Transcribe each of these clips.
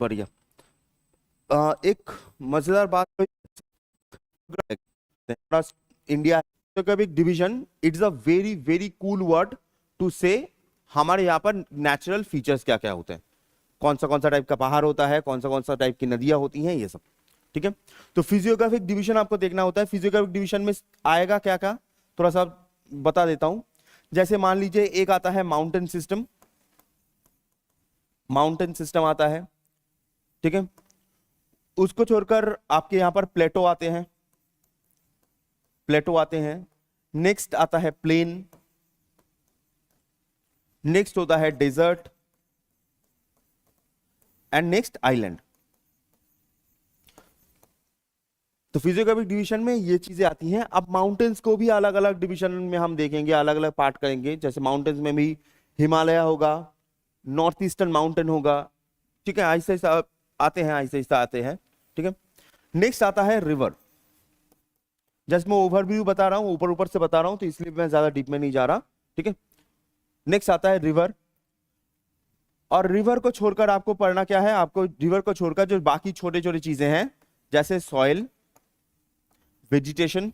बढ़िया। एक मजेदार बात India geographic division, it's a very very cool word to say हमारे यहाँ पर नेचुरल फीचर्स क्या क्या होते हैं, कौन सा टाइप का पहाड़ होता है, कौन सा टाइप की नदियां होती हैं, ये सब। ठीक है, तो फिजियोग्राफिक डिवीजन आपको देखना होता है। फिजियोग्राफिक डिवीजन में आएगा क्या क्या, थोड़ा सा बता देता हूं। जैसे मान लीजिए एक आता है माउंटेन सिस्टम, माउंटेन सिस्टम आता है। ठीक है, उसको छोड़कर आपके यहां पर प्लेटो आते हैं, प्लेटो आते हैं। नेक्स्ट आता है प्लेन, नेक्स्ट होता है डेजर्ट, एंड नेक्स्ट आइलैंड। तो फिजियोग्राफिक डिवीजन में ये चीजें आती हैं। अब माउंटेन्स को भी अलग अलग डिवीजन में हम देखेंगे, अलग अलग पार्ट करेंगे। जैसे माउंटेन्स में भी हिमालय होगा, नॉर्थ ईस्टर्न माउंटेन होगा। ठीक है, ऐसे ऐसे आते हैं, ऐसे ऐसे आते हैं। ठीक है, नेक्स्ट आता है रिवर। जस्ट मैं ओवरव्यू बता रहा हूं, ऊपर ऊपर से बता रहा हूं, तो इसलिए मैं ज्यादा डीप में नहीं जा रहा। ठीक है, नेक्स्ट आता है रिवर। और रिवर को छोड़कर आपको पढ़ना क्या है, आपको रिवर को छोड़कर जो बाकी छोटे छोटे चीजें हैं, जैसे soil, vegetation,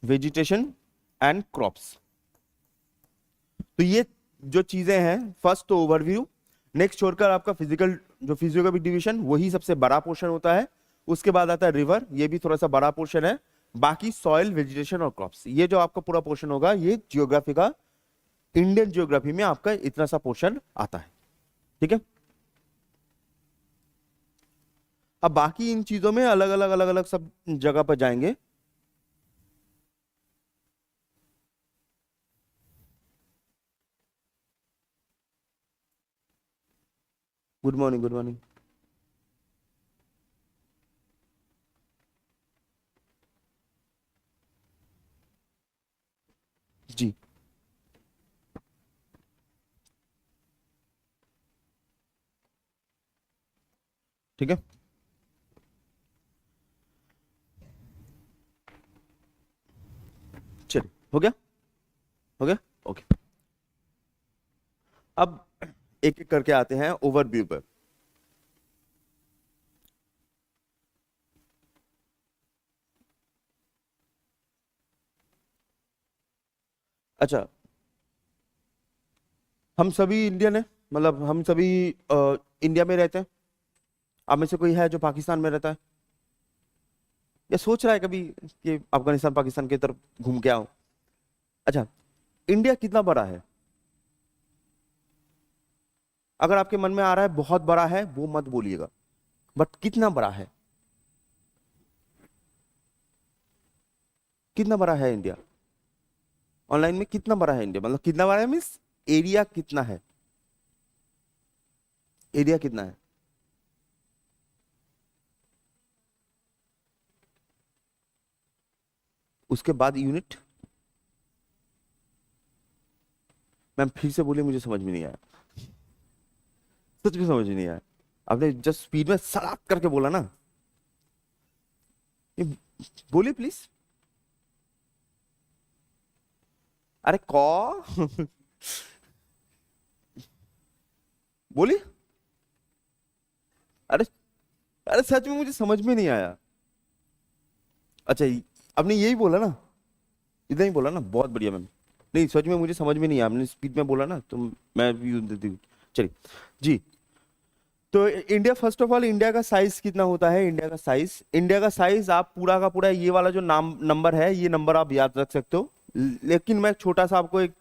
vegetation and crops. तो ये जो चीजें हैं, फर्स्ट तो ओवरव्यू, नेक्स्ट छोड़कर आपका फिजिकल जो फिजियोग्राफिक डिवीजन, वही सबसे बड़ा पोर्शन होता है। उसके बाद आता है रिवर, ये भी थोड़ा सा बड़ा पोर्शन है। बाकी सॉइल, वेजिटेशन और क्रॉप्स, ये जो आपका पूरा पोर्शन होगा, ये जियोग्राफी का, इंडियन जियोग्राफी में आपका इतना सा पोर्शन आता है। ठीक है, अब बाकी इन चीजों में अलग अलग सब जगह पर जाएंगे। Good morning, good morning. जी, ठीक है, चलिए, हो गया, हो गया, ओके। अब एक एक करके आते हैं ओवरव्यू पर। अच्छा, हम सभी इंडियन है, मतलब हम सभी इंडिया में रहते हैं। आप में से कोई है जो पाकिस्तान में रहता है, या सोच रहा है कभी कि अफगानिस्तान पाकिस्तान की तरफ घूम के आओ? अच्छा, इंडिया कितना बड़ा है? अगर आपके मन में आ रहा है बहुत बड़ा है, वो मत बोलिएगा, बट कितना बड़ा है, कितना बड़ा है इंडिया? ऑनलाइन में कितना बड़ा है इंडिया, मतलब कितना बड़ा है मीन्स एरिया कितना है, एरिया कितना है? उसके बाद यूनिट। मैम फिर से बोलिए, मुझे समझ में नहीं आया, सच में समझ में नहीं आया। आपने जस्ट स्पीड में सड़ाक करके बोला ना, ये बोलिए प्लीज। अरे कौ बोलिए। अरे, अरे सच में मुझे समझ में नहीं आया। अच्छा, आपने यही बोला ना, इतना ही बोला ना, बहुत बढ़िया मैम। नहीं सच में मुझे समझ में नहीं आया, आपने स्पीड में बोला ना, तो मैं भी देती हूँ। चलिए जी, तो India, first of all India का साइज कितना होता है? इंडिया का साइज, इंडिया का साइज आप पूरा का पूरा ये वाला जो नाम नंबर है, ये नंबर आप याद रख सकते हो। लेकिन मैं छोटा सा आपको एक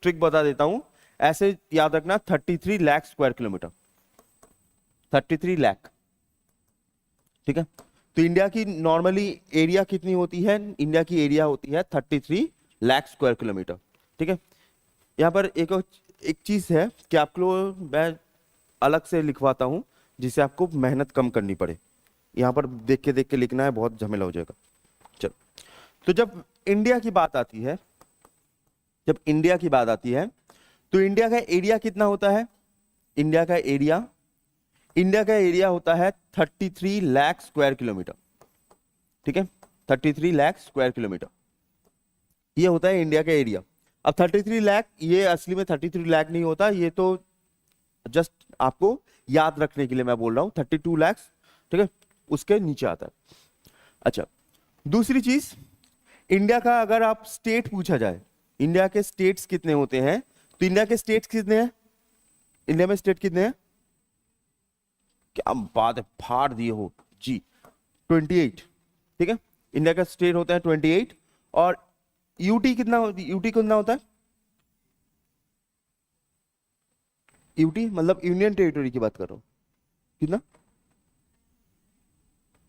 ट्रिक बता देता हूं, ऐसे याद रखना, 33 लाख स्क्वायर किलोमीटर, 33 लाख। ठीक है, तो इंडिया की नॉर्मली एरिया कितनी होती है? इंडिया की एरिया होती है 33 लाख स्क्वायर किलोमीटर। ठीक है, यहाँ पर एक चीज है कि आपको मैं अलग से लिखवाता हूं, जिससे आपको मेहनत कम करनी पड़े। यहाँ पर देख के लिखना है, बहुत झमेला हो जाएगा। चलो, तो जब इंडिया की बात आती है, जब इंडिया की बात आती है, तो इंडिया का एरिया कितना होता है? इंडिया का एरिया, इंडिया का एरिया होता है 33 लाख स्क्वायर किलोमीटर। ठीक है, 33 लाख स्क्वायर किलोमीटर, ये होता है इंडिया का एरिया। अब 33 लाख, ये असली में 33 लाख नहीं होता, ये तो जस्ट आपको याद रखने के लिए मैं बोल रहा हूं, 32 लाख, ठीक है, उसके नीचे आता है। अच्छा, दूसरी चीज, इंडिया का अगर आप स्टेट पूछा जाए, इंडिया के स्टेट्स कितने होते हैं, तो इंडिया के स्टेट्स कितने हैं, इंडिया में स्टेट कितने हैं? क्या बात है, फाड़ दिए हो जी, 28, ठीक है, इंडिया का स्टेट होता है 28। और यूटी कितना, यूटी कितना होता है? यूटी मतलब यूनियन टेरिटरी की बात कर रहा हूं, कितना?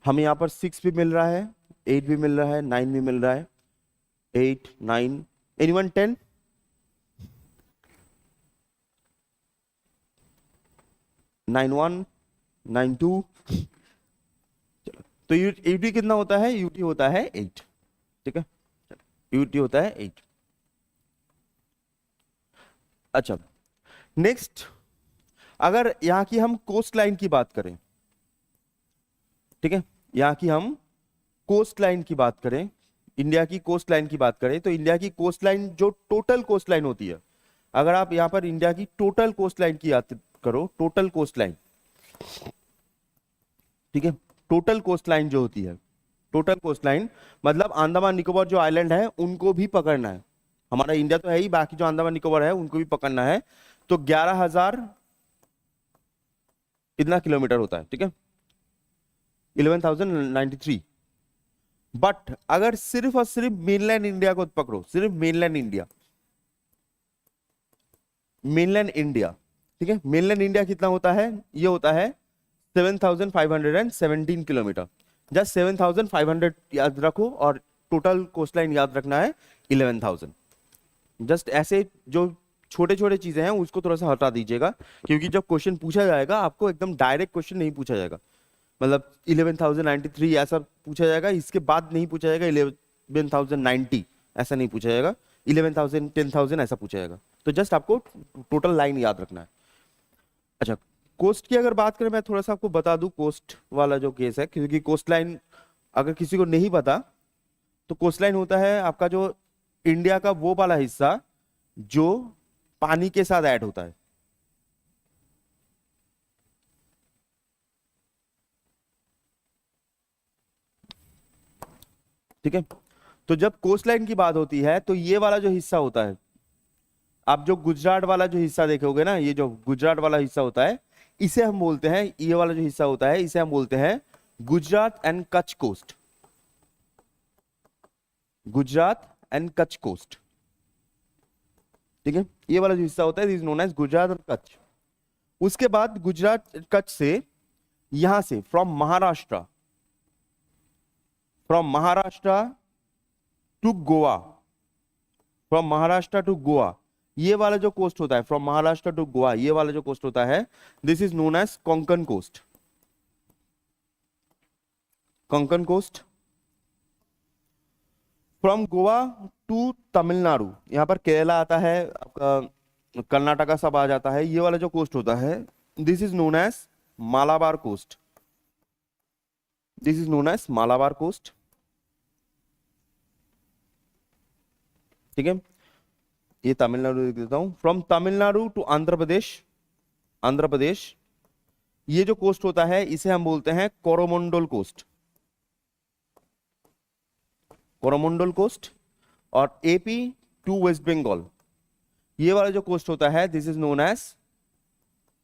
हमें यहाँ पर 6 भी मिल रहा है, 8 भी मिल रहा है, 9 भी मिल रहा है, 8 9, एनीवन 10? नाइन वन, 9 2, तो यूटी कितना होता है? यूटी होता है 8, ठीक है, यूटी होता है 8। अच्छा, नेक्स्ट, अगर यहाँ की हम कोस्ट लाइन की बात करें, ठीक है, यहाँ की हम कोस्ट लाइन की बात करें, इंडिया की कोस्ट लाइन की बात करें, तो इंडिया की कोस्ट लाइन जो टोटल कोस्ट लाइन होती है, अगर आप यहाँ पर इंडिया की टोटल कोस्ट लाइन की याद करो, टोटल कोस्ट लाइन, ठीक है, टोटल कोस्ट लाइन जो होती है, टोटल कोस्ट लाइन मतलब अंडमान निकोबार जो आइलैंड है उनको भी पकड़ना है, हमारा इंडिया तो है ही, बाकी जो अंडमान निकोबार है उनको भी पकड़ना है, तो 11,000 इतना किलोमीटर होता है, ठीक है, 11,093। बट अगर सिर्फ और सिर्फ मेनलैंड इंडिया को पकड़ो, सिर्फ मेनलैंड इंडिया, मेनलैंड इंडिया, ठीक है, मेनलैंड इंडिया कितना होता है? ये होता है 7,517 किलोमीटर। जस्ट 7,500 याद रखो और टोटल कोस्ट लाइन याद रखना है 11,000। जस्ट ऐसे जो छोटे छोटे चीजें हैं उसको थोड़ा सा हटा दीजिएगा, क्योंकि जब क्वेश्चन पूछा जाएगा आपको एकदम डायरेक्ट क्वेश्चन नहीं पूछा जाएगा, मतलब 11,093 ऐसा पूछा जाएगा, इसके बाद नहीं पूछा जाएगा 11,090 ऐसा नहीं पूछा जाएगा, 11,000 10,000 ऐसा पूछा जाएगा। तो जस्ट आपको टोटल लाइन याद रखना है। अच्छा, कोस्ट की अगर बात करें, मैं थोड़ा सा आपको बता दूं कोस्ट वाला जो केस है, क्योंकि कोस्ट लाइन अगर किसी को नहीं पता, तो कोस्ट लाइन होता है आपका जो इंडिया का वो वाला हिस्सा जो पानी के साथ ऐड होता है, ठीक है। तो जब कोस्ट लाइन की बात होती है तो ये वाला जो हिस्सा होता है, आप जो गुजरात वाला जो हिस्सा देखोगे ना, ये जो गुजरात वाला हिस्सा होता है, इसे हम बोलते हैं, ये वाला जो हिस्सा होता है इसे हम बोलते हैं Gujarat and Kutch coast, Gujarat and Kutch coast, ठीक है, ये वाला जो हिस्सा होता है इज नोन एज गुजरात और कच्छ। उसके बाद गुजरात कच्छ से, यहां से from Maharashtra, from Maharashtra to Goa, from Maharashtra to Goa, ये वाला जो कोस्ट होता है फ्रॉम महाराष्ट्र टू गोवा, ये वाला जो कोस्ट होता है this is known as Konkan coast, Konkan coast. From Goa to Tamil Nadu, यहां पर केरला आता है, आपका कर्नाटका सब आ जाता है, ये वाला जो कोस्ट होता है this is known as Malabar coast, this is known as Malabar coast, ठीक है, ये तमिलनाडु लिख देता हूं। फ्रॉम तमिलनाडु टू आंध्र प्रदेश, आंध्र प्रदेश, ये जो कोस्ट होता है इसे हम बोलते हैं कोरोमंडल कोस्ट, कोरोमंडल कोस्ट। और एपी टू वेस्ट बंगाल, ये वाला जो कोस्ट होता है this is known as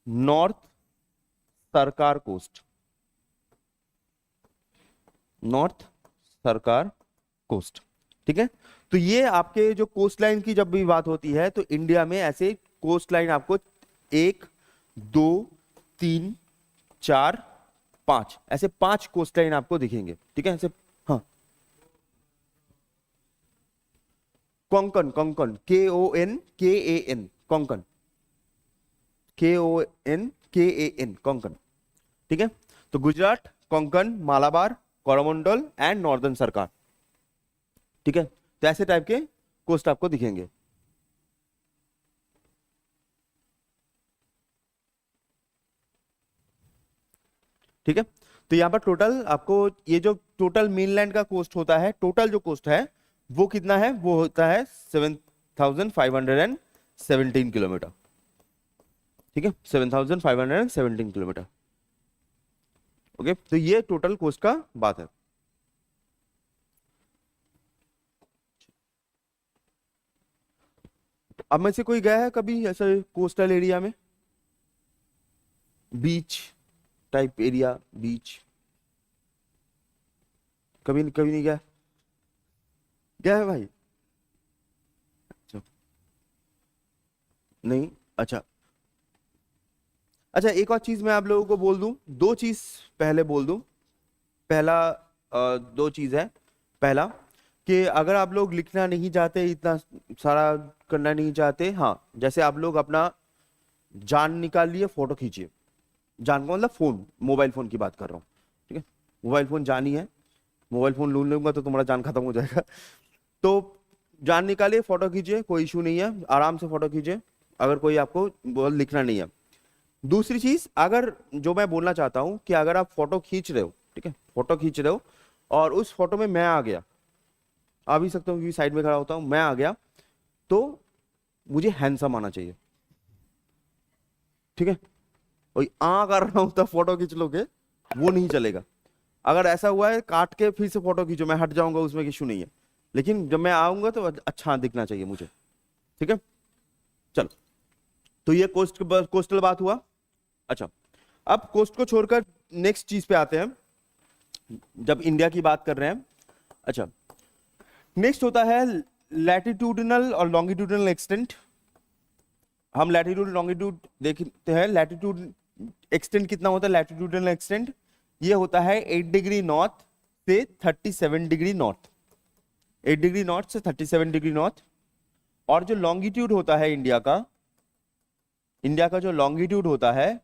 north Sarkar coast, north Sarkar coast, ठीक है। तो ये आपके जो कोस्ट लाइन की जब भी बात होती है तो इंडिया में ऐसे कोस्ट लाइन आपको 1 2 3 4 5 ऐसे 5 कोस्ट लाइन आपको दिखेंगे, ठीक है, ऐसे। हाँ, कोंकण, कोंकण, KONKAN, कोंकण, KONKAN, कोंकण, ठीक है। तो गुजरात, कोंकण, मालाबार, कोरोमंडल एंड नॉर्दर्न सरकार, ठीक है। तो ऐसे टाइप के कोस्ट आपको दिखेंगे, ठीक है। तो यहां पर टोटल आपको ये जो टोटल मेनलैंड का कोस्ट होता है, टोटल जो कोस्ट है वो कितना है, वो होता है 7,517 किलोमीटर, ठीक है, 7,517 किलोमीटर। ओके, तो ये टोटल कोस्ट का बात है। अब में से कोई गया है कभी ऐसे कोस्टल एरिया में, बीच टाइप एरिया, बीच? कभी कभी नहीं गया? गया है भाई? अच्छा, नहीं, अच्छा। अच्छा, एक और चीज मैं आप लोगों को बोल दूं, दो चीज पहले बोल दूं। पहला, दो चीज है। पहला, कि अगर आप लोग लिखना नहीं चाहते, इतना सारा करना नहीं चाहते, हाँ, जैसे आप लोग अपना जान निकाल लिए, फोटो खींचिए। जान का मतलब फोन, मोबाइल फोन की बात कर रहा हूँ, ठीक है? मोबाइल फोन जान ही है, मोबाइल फोन लूट लूंगा तो तुम्हारा जान खत्म हो जाएगा। तो जान निकालिए, फोटो खींचिए, कोई इशू नहीं है, आराम से फोटो खींचिए, अगर कोई आपको बहुत लिखना नहीं है। दूसरी चीज, अगर जो मैं बोलना चाहता हूं कि अगर आप फोटो खींच रहे हो, ठीक है, फोटो खींच रहे हो और उस फोटो में मैं आ गया, आ भी सकता हूँ क्योंकि साइड में खड़ा होता हूं, मैं आ गया, तो मुझे हैंडसम आना चाहिए, ठीक है? वही आ कर रहा हूं तब फोटो खींच लोगे, वो नहीं चलेगा। अगर ऐसा हुआ है काट के फिर से फोटो खींचो, मैं हट जाऊंगा, उसमें इशू नहीं है, लेकिन जब मैं आऊंगा तो अच्छा दिखना चाहिए मुझे, ठीक है? चलो, तो ये कोस्टल बात हुआ। अच्छा, अब कोस्ट को छोड़कर नेक्स्ट चीज पे आते हैं, जब इंडिया की बात कर रहे हैं। अच्छा, नेक्स्ट होता है लैटिट्यूडनल और लॉन्गिट्यूडनल एक्सटेंट। हम लैटिट्यूड लॉन्गिट्यूड देखते हैं। लैटिट्यूड एक्सटेंट कितना होता है? लैटिट्यूडनल एक्सटेंट ये होता है 8 डिग्री नॉर्थ से 37 डिग्री नॉर्थ, 8 डिग्री नॉर्थ से 37 डिग्री नॉर्थ। और जो लॉन्गिट्यूड होता है इंडिया का जो लॉन्गिट्यूड होता है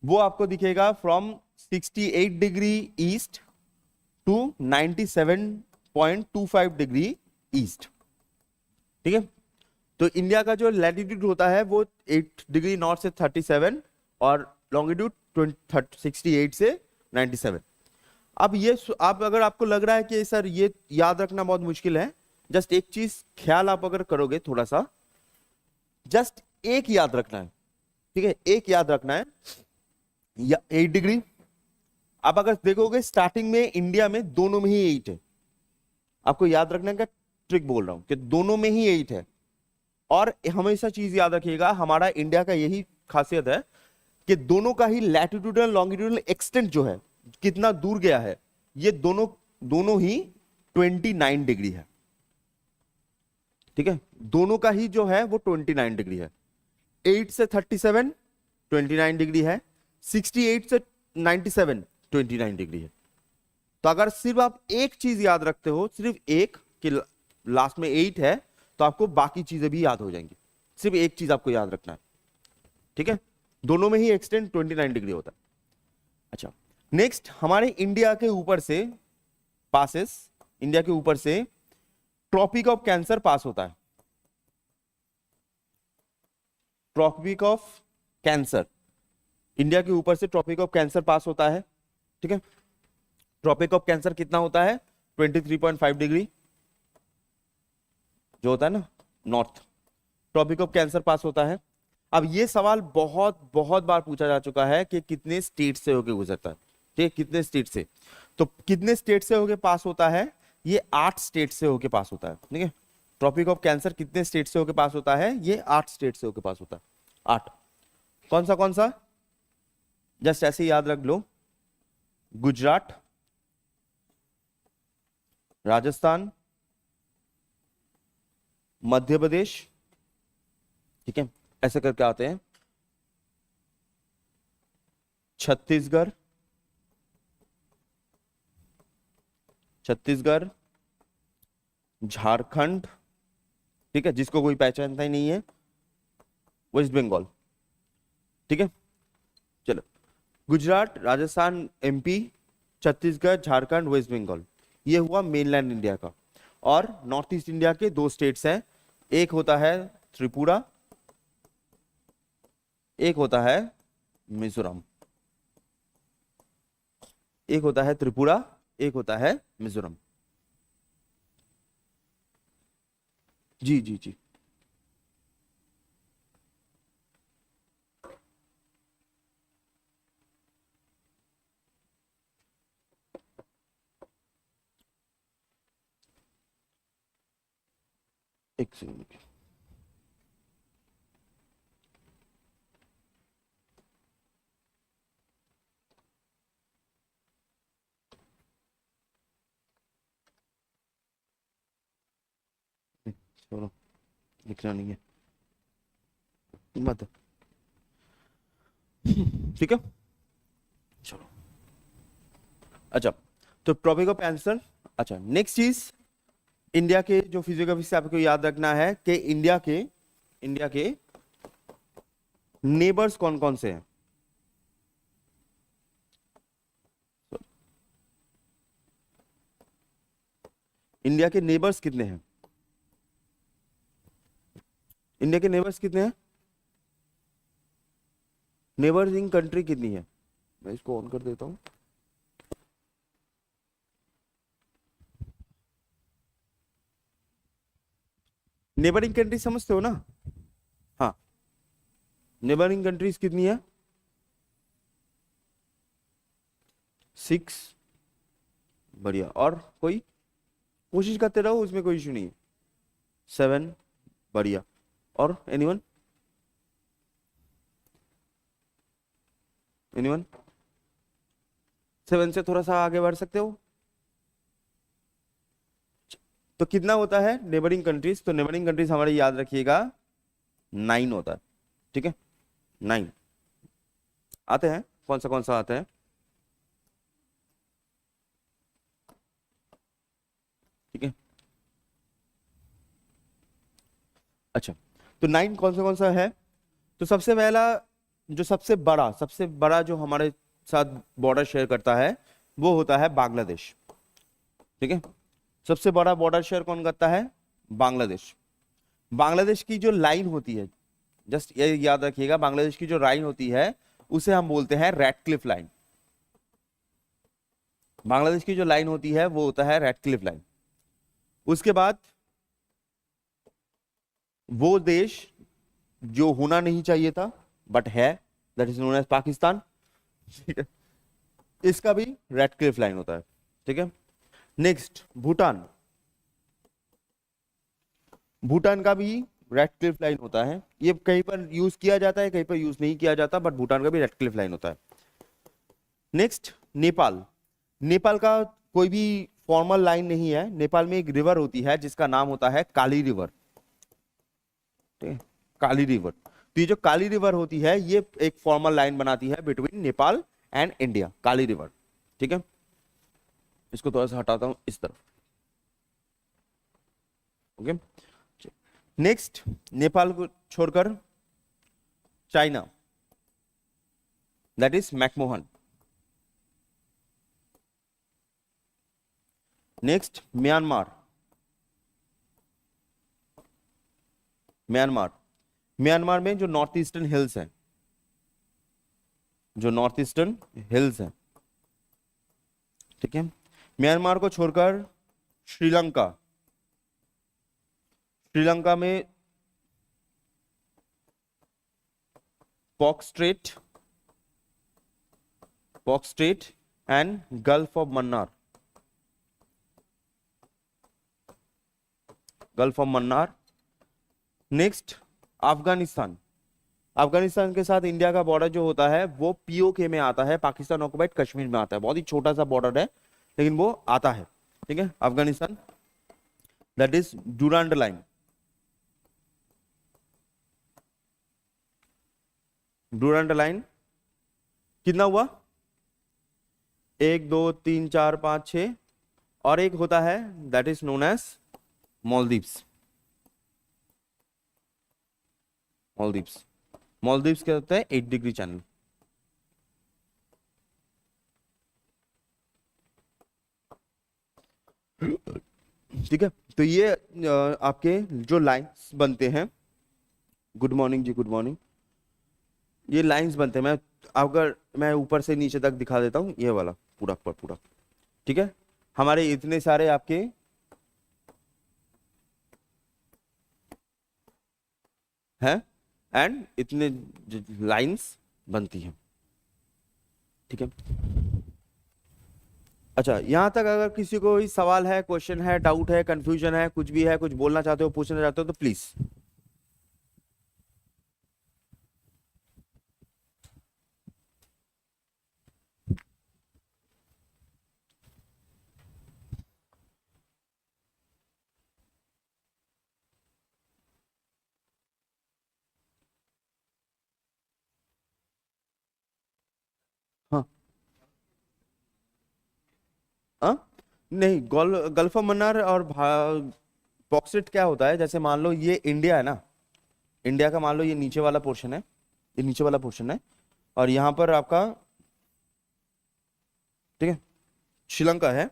वो आपको दिखेगा from 68 degree east to 97.25 degree east, ठीक है? तो इंडिया का जो लैटिट्यूड होता है वो 8 डिग्री नॉर्थ से 37 और लॉन्गिट्यूड 68 से 97। अब ये आप अगर आपको लग रहा है कि सर ये याद रखना बहुत मुश्किल है, जस्ट एक चीज ख्याल आप अगर करोगे थोड़ा सा, जस्ट एक याद रखना है, ठीक है? एक याद रखना है, या 8 डिग्री। आप अगर देखोगे स्टार्टिंग में इंडिया में दोनों में ही 8 है, आपको याद रखने का ट्रिक बोल रहा हूं कि दोनों में ही 8 है। और हमेशा चीज याद रखिएगा, हमारा इंडिया का यही खासियत है कि दोनों का ही लैटिट्यूडल लॉन्गिट्यूडल एक्सटेंट जो है, कितना दूर गया है, ये दोनों दोनों ही 29 डिग्री है, ठीक है? दोनों का ही जो है वो 29 डिग्री है। 8 से 37 29 डिग्री है, 68 से 97 29 डिग्री है। तो अगर सिर्फ आप एक चीज याद रखते हो, सिर्फ एक, कि लास्ट में 8 है, तो आपको बाकी चीजें भी याद हो जाएंगी। सिर्फ एक चीज आपको याद रखना है, ठीक है? दोनों में ही एक्सटेंट 29 डिग्री होता है। अच्छा, नेक्स्ट, हमारे इंडिया के ऊपर से पासेस, इंडिया के ऊपर से ट्रॉपिक ऑफ कैंसर पास होता है। ट्रॉपिक ऑफ कैंसर, इंडिया के ऊपर से ट्रॉपिक ऑफ कैंसर पास होता है, ठीक है? ट्रॉपिक ऑफ कैंसर कितना होता है? 23.5 डिग्री जो होता है ना, नॉर्थ। ट्रॉपिक ऑफ कैंसर पास होता है। अब ये सवाल बहुत बहुत बार पूछा जा चुका है कि कितने स्टेट से होके गुजरता है, ठीक है? कितने स्टेट से? तो कितने स्टेट से होके पास होता है? ये 8 स्टेट से होके पास होता है, ठीक है? ट्रॉपिक ऑफ कैंसर कितने स्टेट से होके पास होता है? ये 8 स्टेट से होके पास होता है। 8 कौन सा? जस्ट ऐसे याद रख लो, गुजरात, राजस्थान, मध्य प्रदेश, ठीक है, ऐसे करके आते हैं, छत्तीसगढ़, झारखंड, ठीक है, जिसको कोई पहचानता ही नहीं है, वेस्ट बंगाल, ठीक है? चलो, गुजरात, राजस्थान, एमपी, छत्तीसगढ़, झारखंड, वेस्ट बंगाल, ये हुआ मेनलैंड इंडिया का। और नॉर्थ ईस्ट इंडिया के 2 स्टेट्स हैं, एक होता है त्रिपुरा, एक होता है मिजोरम। एक होता है त्रिपुरा, एक होता है मिजोरम। जी जी जी। एक सेकंड। छोड़ो, लिखना नहीं है मत। ठीक है, चलो। अच्छा, तो टॉपिक ऑफ आंसर। अच्छा, नेक्स्ट चीज, इंडिया के जो फिजियोग्राफी से आपको याद रखना है कि इंडिया के नेबर्स कौन कौन से हैं। इंडिया के नेबर्स कितने हैं? इंडिया के नेबर्स कितने हैं? नेबरिंग कंट्री कितनी है? मैं इसको ऑन कर देता हूं। नेबरिंग कंट्री समझते हो ना? हाँ, नेबरिंग कंट्रीज कितनी है? 6। बढ़िया। और कोई कोशिश करते रहो, उसमें कोई इशू नहीं है। 7। बढ़िया। और एनीवन? एनीवन 7 से थोड़ा सा आगे बढ़ सकते हो? तो कितना होता है नेबरिंग कंट्रीज? तो नेबरिंग कंट्रीज हमारे याद रखिएगा 9 होता है। ठीक है, 9 आते हैं। कौन सा आता है? ठीक है, अच्छा, तो 9 कौन सा है? तो सबसे पहला, जो सबसे बड़ा जो हमारे साथ बॉर्डर शेयर करता है वो होता है बांग्लादेश। ठीक है, सबसे बड़ा बॉर्डर शेयर कौन करता है? बांग्लादेश। बांग्लादेश की जो लाइन होती है, जस्ट ये याद रखिएगा, बांग्लादेश की जो लाइन होती है उसे हम बोलते हैं रैडक्लिफ लाइन। बांग्लादेश की जो लाइन होती है वो होता है रैडक्लिफ लाइन। उसके बाद वो देश जो होना नहीं चाहिए था बट है, that is known as Pakistan. ठीक है, इसका भी रैडक्लिफ लाइन होता है। ठीक है, नेक्स्ट भूटान। भूटान का भी रैडक्लिफ लाइन होता है। ये कहीं पर यूज किया जाता है, कहीं पर यूज नहीं किया जाता, बट भूटान का भी रैडक्लिफ लाइन होता है। नेक्स्ट नेपाल। नेपाल का कोई भी फॉर्मल लाइन नहीं है। नेपाल में एक रिवर होती है जिसका नाम होता है काली रिवर। ठीक है, काली रिवर। तो ये जो काली रिवर होती है ये एक फॉर्मल लाइन बनाती है between Nepal and India, Kali river. ठीक है, इसको थोड़ा सा हटाता हूं इस तरफ। ओके, नेक्स्ट, नेपाल को छोड़कर China, that is McMahon. Next Myanmar. Myanmar, Myanmar में जो नॉर्थ ईस्टर्न हिल्स हैं, जो नॉर्थ ईस्टर्न हिल्स हैं। ठीक है, म्यांमार को छोड़कर श्रीलंका। श्रीलंका में pock straight and gulf of Mannar. Gulf of Mannar. Next Afghanistan. Afghanistan के साथ इंडिया का बॉर्डर जो होता है वो पीओके में आता है, पाकिस्तान ऑक्युपाइड कश्मीर में आता है। बहुत ही छोटा सा बॉर्डर है लेकिन वो आता है। ठीक है, Afghanistan, that is डूरांड line. डूरांड line कितना हुआ? 1 2 3 4 5 6, और एक होता है that is known as Maldives. Maldives, Maldives क्या होता है? 8 डिग्री चैनल। ठीक है, तो ये आपके जो लाइंस बनते हैं, गुड मॉर्निंग जी, गुड मॉर्निंग। ये लाइंस बनते हैं, मैं अगर मैं ऊपर से नीचे तक दिखा देता हूं, ये वाला पूरा पर पूरा। ठीक है, हमारे इतने सारे आपके हैं एंड इतने लाइंस बनती हैं। ठीक है, अच्छा, यहाँ तक अगर किसी को कोई सवाल है, क्वेश्चन है, डाउट है, कंफ्यूजन है, कुछ भी है, कुछ बोलना चाहते हो, पूछना चाहते हो तो प्लीज। हाँ। हाँ, नहीं, गल्फ ऑफ मन्नार और बॉक्सिट क्या होता है, जैसे मान लो ये इंडिया है ना, इंडिया का मान लो ये नीचे वाला पोर्शन है, ये नीचे वाला पोर्शन है, और यहाँ पर आपका, ठीक है, श्रीलंका है।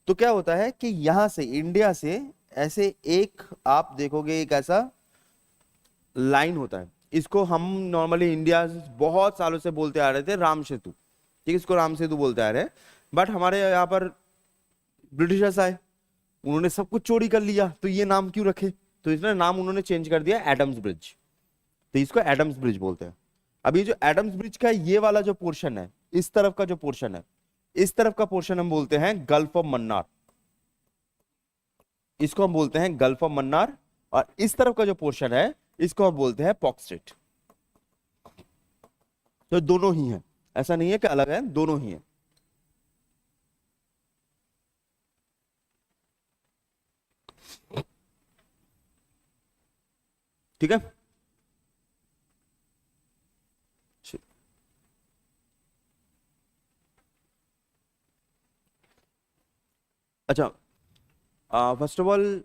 तो क्या होता है कि यहां से, इंडिया से ऐसे एक, आप देखोगे एक ऐसा लाइन होता है, इसको हम नॉर्मली इंडिया बहुत सालों से बोलते आ रहे थे राम सेतु, ठीक है, इसको राम सेतु बोलते आ रहे हैं। बट हमारे यहाँ पर ब्रिटिशर्स आए, उन्होंने सब कुछ चोरी कर लिया, तो ये नाम क्यों रखे, तो इसने नाम उन्होंने चेंज कर दिया एडम्स ब्रिज, तो इसको एडम्स ब्रिज बोलते हैं। अभी जो एडम्स ब्रिज का ये वाला जो पोर्शन है, इस तरफ का जो पोर्शन है, इस तरफ का पोर्शन हम बोलते हैं गल्फ ऑफ मन्नार, इसको हम बोलते हैं गल्फ ऑफ मन्नार। और इस तरफ का जो पोर्शन है, इसको हम बोलते हैं पॉक स्ट्रेट। तो दोनों ही हैं, ऐसा नहीं है कि अलग है, दोनों ही हैं। ठीक है। अच्छा, फर्स्ट ऑफ ऑल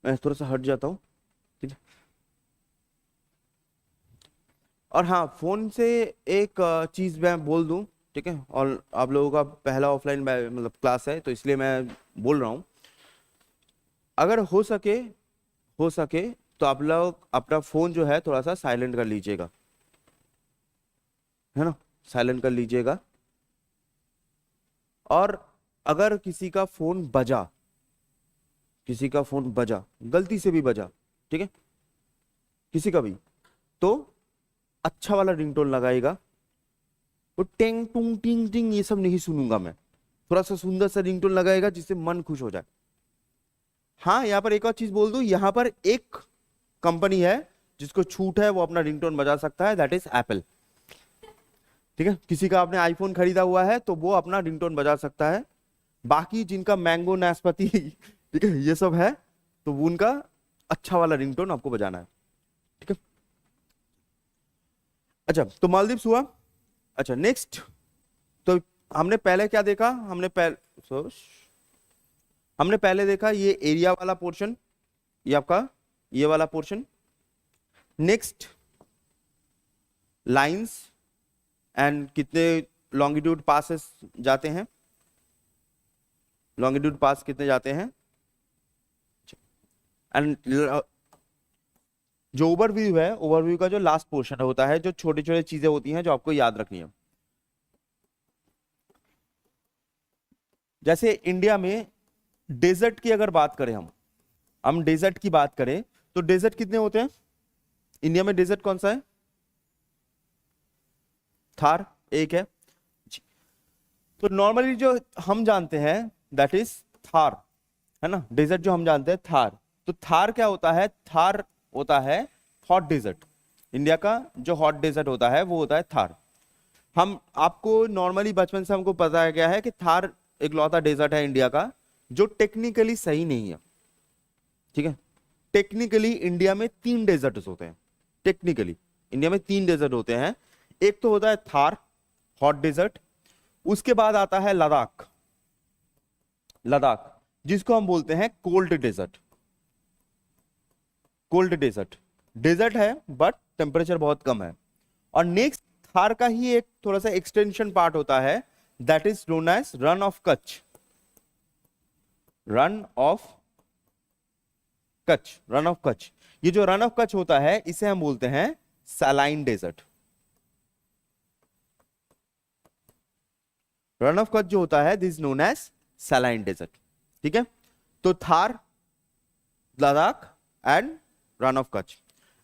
मैं थोड़ा सा हट जाता हूँ, ठीक है। और हाँ, फोन से एक चीज मैं बोल दूं, ठीक है, और आप लोगों का पहला ऑफलाइन मतलब क्लास है, तो इसलिए मैं बोल रहा हूँ, अगर हो सके तो आप लोग अपना फोन जो है थोड़ा सा साइलेंट कर लीजिएगा, है ना, साइलेंट कर लीजिएगा। और अगर किसी का फोन बजा, गलती से भी बजा, ठीक है, किसी का भी, तो अच्छा वाला रिंगटोन लगाएगा। वो टेंग टूंग टिंग टिंग ये सब नहीं सुनूंगा मैं, थोड़ा सा सुंदर सा रिंगटोन लगाएगा जिससे मन खुश हो जाए। हाँ, यहाँ पर एक और चीज बोल दूं, यहाँ पर एक कंपनी है जिसको छूट है, वो अपना रिंगटोन बजा सकता है, दैट इज एप्पल। ठीक है, किसी का आपने आईफोन खरीदा हुआ है तो वो अपना रिंगटोन बजा सकता है। बाकी जिनका मैंगो नाशपाती ठीक है, ये सब है, तो वो उनका अच्छा वाला रिंगटोन आपको बजाना है, ठीक है। अच्छा, तो मालदीव्स हुआ। अच्छा, नेक्स्ट, तो हमने पहले क्या देखा, हमने पहले देखा ये एरिया वाला पोर्शन, ये आपका ये वाला पोर्शन। नेक्स्ट, लाइंस एंड कितने लॉन्गिट्यूड पासेस जाते हैं, लॉन्गिट्यूड पास कितने जाते हैं, एंड जो ओवरव्यू है, ओवरव्यू का जो लास्ट पोर्शन होता है, जो छोटी छोटी चीजें होती हैं जो आपको याद रखनी है। जैसे इंडिया में डेजर्ट की अगर बात करें, हम डेजर्ट की बात करें, तो डेजर्ट कितने होते हैं इंडिया में, डेजर्ट कौन सा है, थार एक है जी। तो नॉर्मली जो हम जानते हैं दैट इज थार, है ना, डेजर्ट जो हम जानते हैं थार। तो थार क्या होता है, थार होता है हॉट डेजर्ट। इंडिया का जो हॉट डेजर्ट होता है वो होता है थार। हम आपको नॉर्मली बचपन से हमको पता गया है कि थार इकलौता डेजर्ट है इंडिया का जो टेक्निकली सही नहीं है, ठीक है। टेक्निकली इंडिया में 3 डेजर्ट्स होते हैं, टेक्निकली इंडिया में 3 डेजर्ट होते हैं। एक तो होता है थार हॉट डेजर्ट, उसके बाद आता है लद्दाख, लद्दाख जिसको हम बोलते हैं cold desert. Cold desert, desert है बट टेम्परेचर बहुत कम है। और नेक्स्ट, थार का ही एक थोड़ा सा एक्सटेंशन पार्ट होता है, that is known as Rann of Kutch, Rann of Kutch, Rann of Kutch. ये जो रन ऑफ कच्छ होता है इसे हम बोलते हैं saline desert. Rann of Kutch जो होता है this known as saline desert, ठीक है। तो थार, लद्दाख एंड रन ऑफ कच्छ।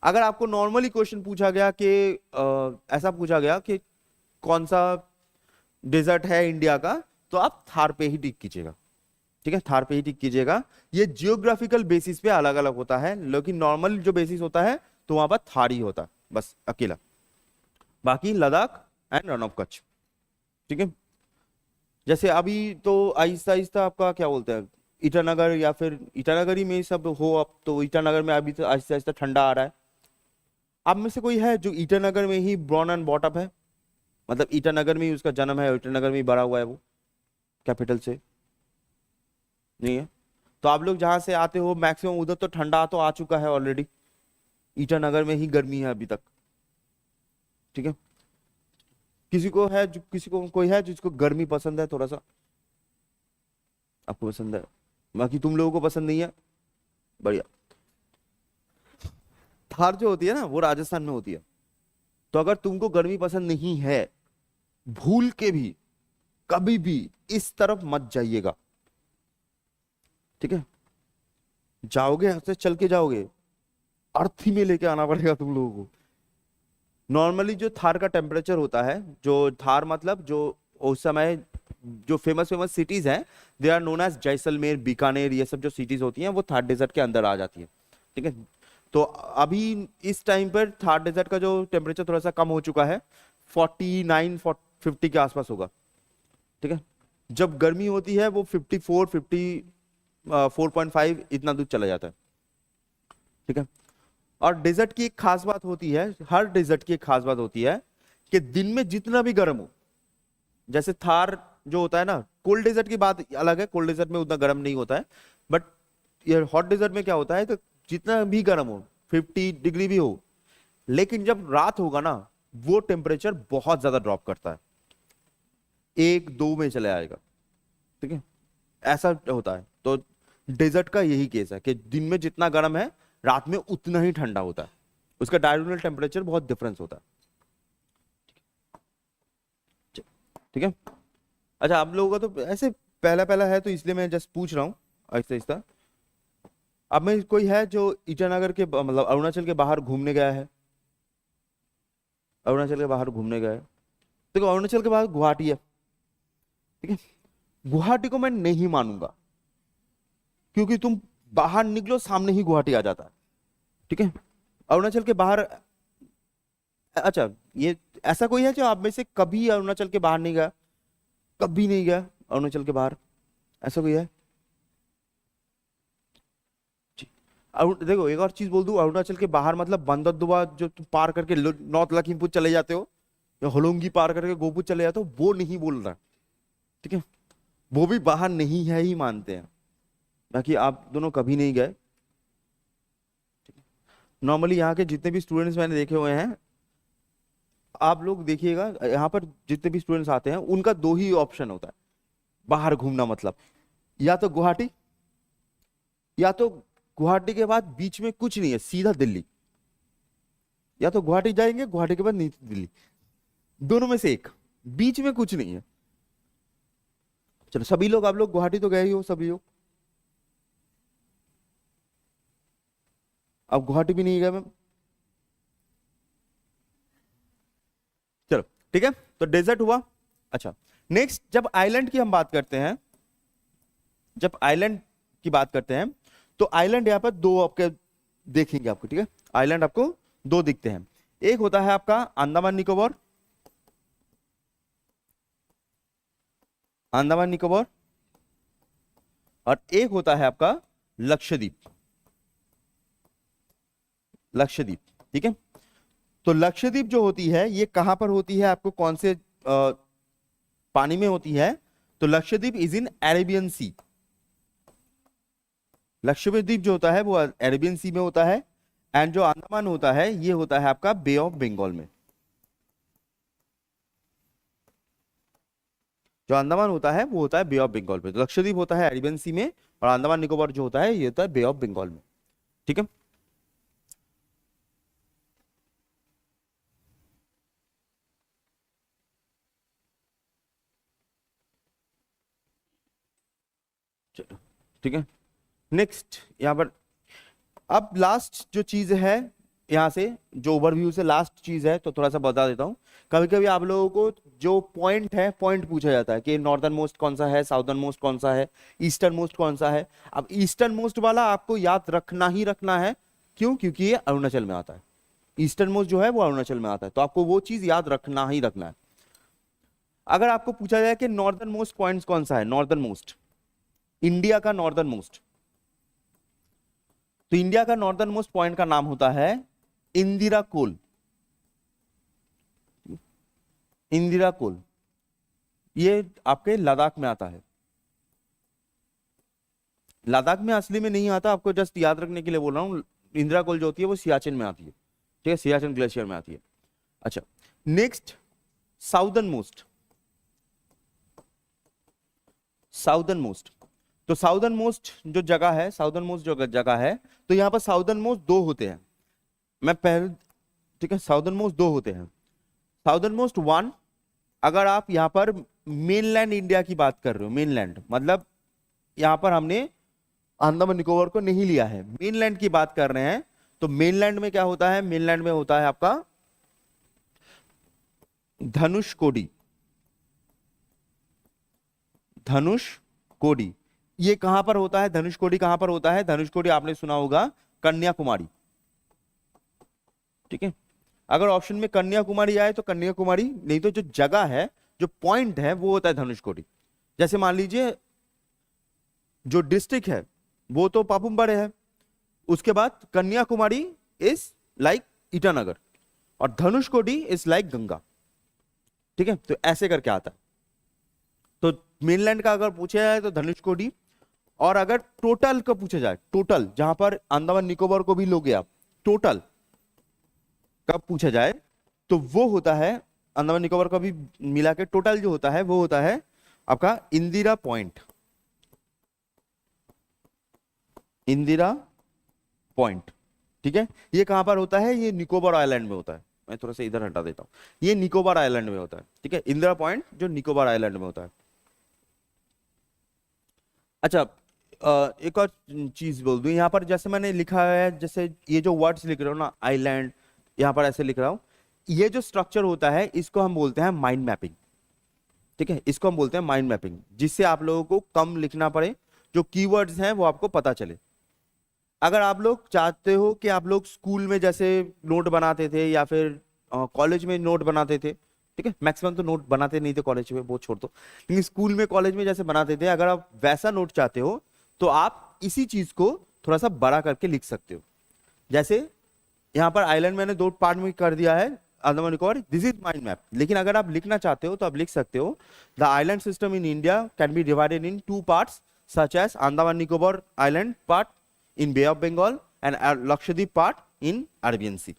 अगर आपको नॉर्मली क्वेश्चन पूछा गया कि ऐसा पूछा गया कि कौन सा डेजर्ट है इंडिया का, तो आप थार पे ही टिक कीजिएगा, ठीक है, थार पे ही टिक कीजिएगा। ये जियोग्राफिकल बेसिस पे अलग अलग होता है, लेकिन नॉर्मल जो बेसिस होता है तो वहां पर थार ही होता है बस अकेला, बाकी लद्दाख एंड रन ऑफ कच्छ, ठीक है। जैसे अभी तो आहिस्ता आहिस्ता आपका क्या बोलते हैं, ईटानगर या फिर ईटानगर ही में सब हो, अब तो ईटानगर में अभी तो आहिस्ता आहिस्ता ठंडा आ रहा है। आप में से कोई है जो ईटानगर में ही ब्रॉन एंड बॉट अप है, मतलब ईटानगर में ही उसका जन्म है, ईटानगर में ही बड़ा हुआ है वो, कैपिटल से? नहीं है? तो आप लोग जहां से आते हो मैक्सिमम उधर तो ठंडा तो आ चुका है ऑलरेडी, ईटानगर में ही गर्मी है अभी तक, ठीक है। किसी को है जो, किसी को कोई है जिसको गर्मी पसंद है थोड़ा सा? आपको पसंद है, बाकी तुम लोगों को पसंद नहीं है, बढ़िया। थार जो होती है ना वो राजस्थान में होती है, तो अगर तुमको गर्मी पसंद नहीं है, भूल के भी कभी भी इस तरफ मत जाइएगा, ठीक है। जाओगे ऐसे चल के जाओगे, अर्थी में लेके आना पड़ेगा तुम लोगों को। नॉर्मली जो थार का टेम्परेचर होता है, जो थार मतलब जो उस समय जो फेमस फेमस सिटीज हैं, they are known as Jaisalmer, Bikaner, ये सब जो सिटीज होती हैं वो थार डेजर्ट के अंदर आ जाती है, ठीक है। तो अभी इस टाइम पर थार डेजर्ट का जो टेम्परेचर थोड़ा सा कम हो चुका है, 49 50 के आसपास होगा, ठीक है। जब गर्मी होती है वो 54 54.5 इतना दूर चला जाता है, ठीक है। और डेजर्ट की एक खास बात होती है, हर डेजर्ट की एक खास बात होती है कि दिन में जितना भी गर्म हो, जैसे थार जो होता है ना, कोल्ड डेजर्ट की बात अलग है, कोल्ड डेजर्ट में उतना गर्म नहीं होता है, बट ये हॉट डेजर्ट में क्या होता है, तो जितना भी गर्म हो, 50 डिग्री भी हो, लेकिन जब रात होगा ना वो टेम्परेचर बहुत ज्यादा ड्रॉप करता है, 1 2 में चले आएगा, ठीक है, ऐसा होता है। तो डेजर्ट का यही केस है कि दिन में जितना गर्म है रात में उतना ही ठंडा होता है, उसका डायरेक्ट टेम्परेचर बहुत डिफरेंस होता है, ठीक है। अच्छा, आप लोगों का तो ऐसे पहला पहला है तो इसलिए मैं जस्ट पूछ रहा हूँ आहिस्ता आहिस्ता। अब में कोई है जो ईटानगर के मतलब अरुणाचल के बाहर घूमने गया है? अरुणाचल के बाहर घूमने गया है? देखो अरुणाचल के बाहर गुवाहाटी है, ठीक है। गुवाहाटी को मैं नहीं मानूंगा, क्योंकि तुम बाहर निकलो सामने ही गुवाहाटी आ जाता है, ठीक है। अरुणाचल के बाहर, अच्छा ये ऐसा कोई है जो आप में से कभी अरुणाचल के बाहर नहीं गया, कभी नहीं गया अरुणाचल के बाहर, ऐसा कोई है? जी। देखो एक और चीज बोल दूं, अरुणाचल के बाहर मतलब बंदरदुआ जो तुम पार करके नॉर्थ लखीमपुर चले जाते हो, या होलोंगी पार करके गोपुर चले जाते हो, वो नहीं बोल रहा, ठीक है। वो भी बाहर नहीं है ही मानते हैं, बाकी आप दोनों कभी नहीं गए। नॉर्मली यहाँ के जितने भी स्टूडेंट्स मैंने देखे हुए हैं, आप लोग देखिएगा यहाँ पर जितने भी स्टूडेंट्स आते हैं उनका 2 ही ऑप्शन होता है बाहर घूमना, मतलब या तो गुवाहाटी, या तो गुवाहाटी के बाद बीच में कुछ नहीं है सीधा दिल्ली, या तो गुवाहाटी जाएंगे गुवाहाटी के बाद नहीं तो दिल्ली, दोनों में से एक, बीच में कुछ नहीं है। चलो सभी लोग, आप लोग गुवाहाटी तो गए ही हो सभी लोग, अब गुवाहाटी भी नहीं गए मैम, चलो ठीक है। तो डेजर्ट हुआ। अच्छा, नेक्स्ट जब आइलैंड की हम बात करते हैं, जब आइलैंड की बात करते हैं तो आइलैंड यहां पर 2 आपके देखेंगे आपको, ठीक है। आइलैंड आपको 2 दिखते हैं, एक होता है आपका अंडमान निकोबार, अंडमान निकोबार, और एक होता है आपका लक्षद्वीप, लक्षद्वीप, ठीक है। तो लक्षद्वीप जो होती है ये कहां पर होती है, आपको कौन से पानी में होती है? तो लक्षद्वीप इज इन अरेबियन सी, लक्षद्वीप जो होता है वो अरेबियन सी में होता है, एंड जो अंडमान होता है ये होता है आपका बे ऑफ बंगाल में, जो अंडमान होता है वो होता है बे ऑफ बंगाल में। तो लक्षद्वीप होता है अरेबियन सी में, और अंडमान निकोबार जो होता है ये होता है बे ऑफ बंगाल में, ठीक है। चलो ठीक है, नेक्स्ट यहां पर अब लास्ट जो चीज है यहाँ से जो ओवरव्यू से लास्ट चीज है तो थोड़ा सा बता देता हूँ। कभी कभी आप लोगों को जो पॉइंट है, पॉइंट पूछा जाता है कि नॉर्दर्न मोस्ट कौन सा है, साउदर्न मोस्ट कौन सा है, ईस्टर्न मोस्ट कौन सा है। अब ईस्टर्न मोस्ट वाला आपको याद रखना ही रखना है। क्यों? क्योंकि ये अरुणाचल में आता है। ईस्टर्न मोस्ट जो है वो अरुणाचल में आता है, तो आपको वो चीज याद रखना ही रखना है। अगर आपको पूछा जाए कि नॉर्दर्न मोस्ट पॉइंट कौन सा है, नॉर्दर्न मोस्ट, इंडिया का नॉर्दर्न मोस्ट, तो इंडिया का नॉर्दर्न मोस्ट पॉइंट का नाम होता है इंदिरा कोल। इंदिरा कोल ये आपके लद्दाख में आता है। लद्दाख में असली में नहीं आता, आपको जस्ट याद रखने के लिए बोल रहा हूं। इंदिरा कोल जो होती है वो सियाचिन में आती है, ठीक है, सियाचिन ग्लेशियर में आती है। अच्छा, next southern most. Southern most, तो साउदर्न मोस्ट जो जगह है, साउदर्न मोस्ट जो जगह है, तो यहां पर साउदर्न मोस्ट दो होते हैं। मैं पहले, ठीक है, साउदर्न मोस्ट दो होते हैं। साउदर्न मोस्ट वन, अगर आप यहां पर मेनलैंड इंडिया की बात कर रहे हो, मेनलैंड मतलब यहां पर हमने अंडमान निकोबार को नहीं लिया है, मेनलैंड की बात कर रहे हैं, तो मेनलैंड में क्या होता है? मेनलैंड में होता है आपका धनुषकोडी। धनुषकोडी ये कहां पर होता है? धनुषकोडी कहां पर होता है? धनुषकोडी आपने सुना होगा कन्याकुमारी, ठीक है। अगर ऑप्शन में कन्याकुमारी आए तो कन्याकुमारी, नहीं तो जो जगह है, जो पॉइंट है वो होता है धनुषकोडी। जैसे मान लीजिए जो डिस्ट्रिक्ट है वो तो पापुम-पारे है, उसके बाद कन्याकुमारी इज लाइक ईटानगर और धनुषकोडी इज लाइक गंगा, ठीक है। तो ऐसे करके आता है। तो मेनलैंड का अगर पूछा जाए तो धनुषकोडी, और अगर टोटल का पूछा जाए, टोटल जहां पर अंडमान निकोबार को भी लोगे आप, टोटल कब पूछा जाए तो वो होता है, अंडमान निकोबार का भी मिला के टोटल जो होता है वो होता है आपका इंदिरा पॉइंट। इंदिरा पॉइंट, ठीक है। ये कहां पर होता है? ये निकोबार आइलैंड में होता है। मैं थोड़ा सा इधर हटा देता हूं, ये निकोबार आइलैंड में होता है, ठीक है। इंदिरा पॉइंट जो निकोबार आइलैंड में होता है। अच्छा, एक और चीज बोल दूं, यहां पर जैसे मैंने लिखा है, जैसे ये जो वर्ड्स लिख रहा हूं ना, आइलैंड, यहां पर ऐसे लिख रहा हूं, ये जो स्ट्रक्चर होता है इसको हम बोलते हैं माइंड मैपिंग, ठीक है। इसको हम बोलते हैं माइंड मैपिंग, जिससे आप लोगों को कम लिखना पड़े, जो कीवर्ड्स हैं वो आपको पता चले। अगर आप लोग चाहते हो कि आप लोग स्कूल में जैसे नोट बनाते थे या फिर कॉलेज में नोट बनाते थे, ठीक है, मैक्सिमम तो नोट बनाते नहीं थे कॉलेज में, वो छोड़ दो, लेकिन स्कूल में कॉलेज में जैसे बनाते थे, अगर आप वैसा नोट चाहते हो तो आप इसी चीज को थोड़ा सा बड़ा करके लिख सकते हो। जैसे यहाँ पर आइलैंड मैंने दो पार्ट में कर दिया है, Andaman Nicobar, this is mind map. लेकिन अगर आप लिखना चाहते हो तो आप लिख सकते हो, the island system in India can be divided in two parts such as Andaman Nicobar island part in bay of Bengal and Lakshadweep part in Arabian sea.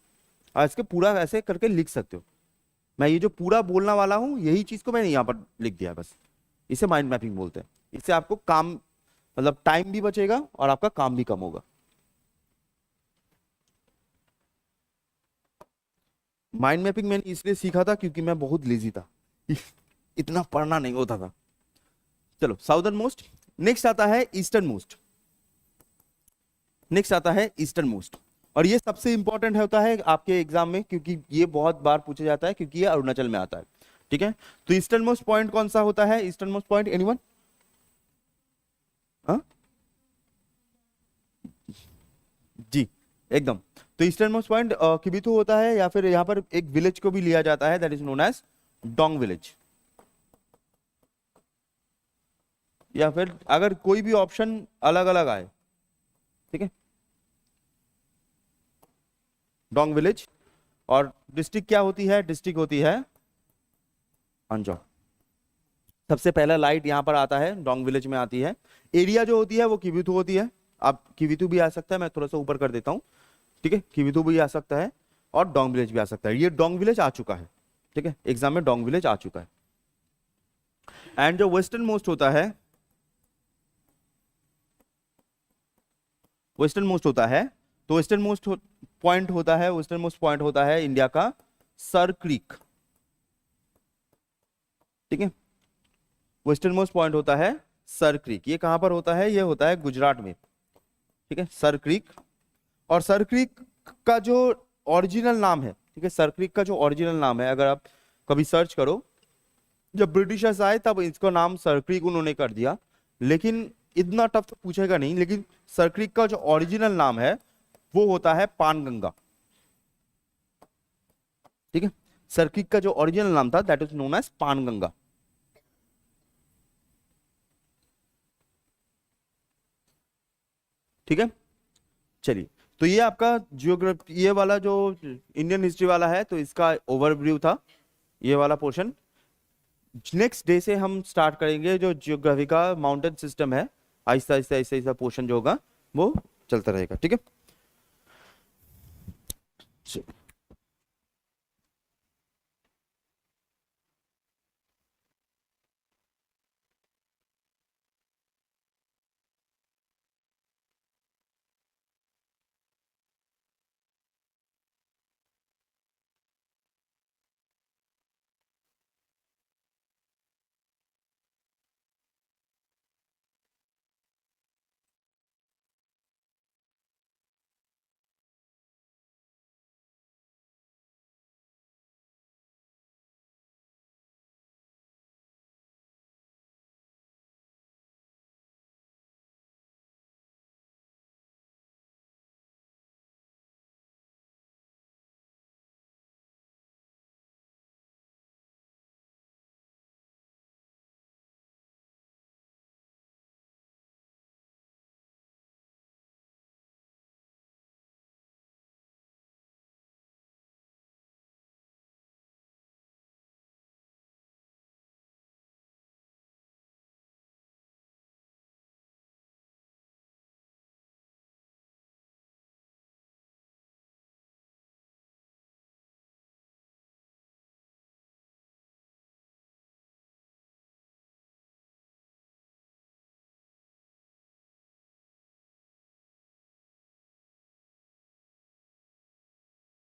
और इसके पूरा ऐसे करके लिख सकते हो। मैं ये जो पूरा बोलना वाला हूं यही चीज को मैंने यहाँ पर लिख दिया, बस। इसे माइंड मैपिंग बोलते हैं। इससे आपको काम, मतलब टाइम भी बचेगा और आपका काम भी कम होगा। माइंड मैपिंग मैंने इसलिए सीखा था क्योंकि मैं बहुत लेजी था, इतना पढ़ना नहीं होता था। चलो, साउदर्न मोस्ट। नेक्स्ट आता है ईस्टर्न मोस्ट। नेक्स्ट आता है ईस्टर्न मोस्ट, और ये सबसे इंपॉर्टेंट होता है आपके एग्जाम में, क्योंकि ये बहुत बार पूछा जाता है, क्योंकि ये अरुणाचल में आता है, ठीक है। तो ईस्टर्न मोस्ट पॉइंट कौन सा होता है? Eastern most point, anyone? जी, एकदम। तो ईस्टर्न मोस्ट पॉइंट किबिथु होता है, या फिर यहां पर एक विलेज को भी लिया जाता है, that is known as Dong village. या फिर अगर कोई भी ऑप्शन अलग अलग आए, ठीक है, डोंग विलेज। और डिस्ट्रिक्ट क्या होती है? डिस्ट्रिक्ट होती है अंजॉ। सबसे पहला लाइट यहां पर आता है, डोंग विलेज में आती है। एरिया जो होती है वो किबिथु होती है। आप किबिथु भी आ सकता है, मैं थोड़ा सा ऊपर कर देता हूं, ठीक है। किबिथु भी आ सकता है और डोंग विलेज भी आ सकता है। ये डोंग विलेज आ चुका है, ठीक है, एग्जाम में डोंग विलेज आ चुका है। एंड जो वेस्टर्न मोस्ट होता है, वेस्टर्न मोस्ट होता है, तो वेस्टर्न मोस्ट पॉइंट होता है, वेस्टर्न मोस्ट पॉइंट होता है इंडिया का सर क्रीक, ठीक है। वेस्टर्न मोस्ट पॉइंट होता है सर क्रीक। ये कहां पर होता है? ये होता है गुजरात में, ठीक है, सर क्रीक। और सर क्रीक का जो ओरिजिनल नाम है, ठीक है, सर क्रिक का जो ओरिजिनल नाम है, अगर आप कभी सर्च करो, जब ब्रिटिशर्स आए तब इसका नाम सर क्रिक उन्होंने कर दिया, लेकिन इतना टफ तो पूछेगा नहीं, लेकिन सर क्रिक का जो ओरिजिनल नाम है वो होता है पानगंगा, ठीक है। सर क्रिक का जो ओरिजिनल नाम था दैट इज नोन एज पानगंगा। ठीक है, चलिए, तो ये आपका जियोग्राफी, ये वाला जो इंडियन हिस्ट्री वाला है, तो इसका ओवरव्यू था ये वाला पोर्शन। नेक्स्ट डे से हम स्टार्ट करेंगे जो जियोग्राफी का माउंटेन सिस्टम है, आहिस्ता आहिस्ता आहिस्ता आहिस्ता पोर्शन जो होगा वो चलता रहेगा, ठीक है।